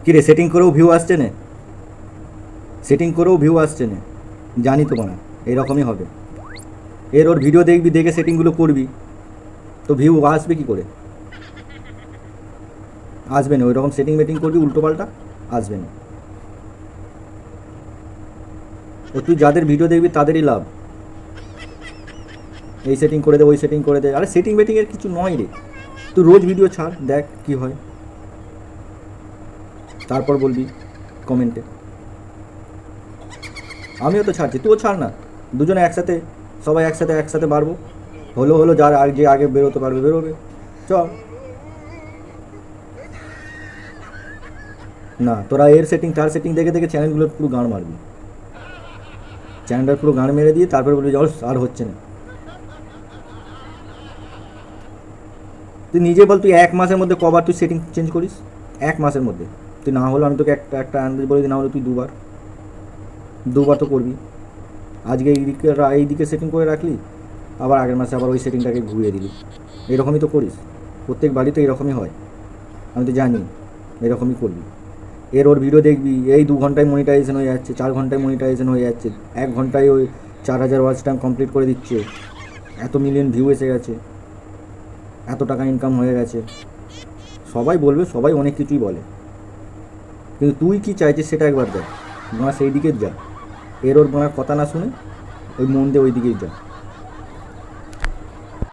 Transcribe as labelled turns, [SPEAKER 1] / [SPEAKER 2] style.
[SPEAKER 1] কী রে, সেটিং করেও ভিউ আসছে না? সেটিং করেও ভিউ আসছে না, জানি তো না, এরকমই হবে। ওর ভিডিও দেখবি, দেখে সেটিংগুলো করবি, তো ভিউ আসবে কী করে? আসবে না। ওই রকম সেটিং মেটিং করবি উল্টোপাল্টা, আসবে না। ও তুই যাদের ভিডিও দেখবি তাদেরই লাভ। এই সেটিং করে দে, ওই সেটিং করে দে, আরে সেটিং মেটিংয়ের কিছু নয় রে। তুই রোজ ভিডিও ছাড়, দেখ কি হয়, তারপর বলবি কমেন্টে। আমিও তো ছাড়ছি, তুইও ছাড় না, দুজনে একসাথে, সবাই একসাথে একসাথে বাড়বো। হলো যার যে আগে বেরোতে পারবে বেরোবে, চল। না, তোরা এর সেটিং তার সেটিং দেখে দেখে চ্যানেলগুলোর পুরো গাঁড় মারবি, চ্যানেলটার পুরো গাঁড় মেরে দিয়ে তারপরে বলবি জল আর হচ্ছে না। তুই নিজে বল, তুই 1 মাসের মধ্যে কবার তুই সেটিং চেঞ্জ করিস? 1 মাসের মধ্যে তুই, না হলে আমি তোকে একটা একটা আন্দাজ বলে দিই, না হলে তুই দুবার তো করবি। আজকে এইদিকে সেটিং করে রাখলি, আবার আগের মাসে আবার ওই সেটিংটাকে ঘুরিয়ে দিলি, এরকমই তো করিস। প্রত্যেক বাড়িতে এরকমই হয়, আমি তো জানি, এরকমই করবি। ওর ভিডিও দেখবি, এই 2 ঘন্টায় মনিটাইজেশন হয়ে যাচ্ছে, 4 ঘন্টায় মনিটাইজেশন হয়ে যাচ্ছে, 1 ঘন্টায় ওই 4000 ওয়াচ টাইম কমপ্লিট করে দিচ্ছে, এত মিলিয়ন ভিউ এসে গেছে, এত টাকা ইনকাম হয়ে গেছে। সবাই বলবে, সবাই অনেক কিছুই বলে, কিন্তু তুই কি চাইছিস সেটা একবার দেখ। মা সেই দিকে যা, ওর কথা না শুনে ওই মন দিয়ে ওই দিকেই যা।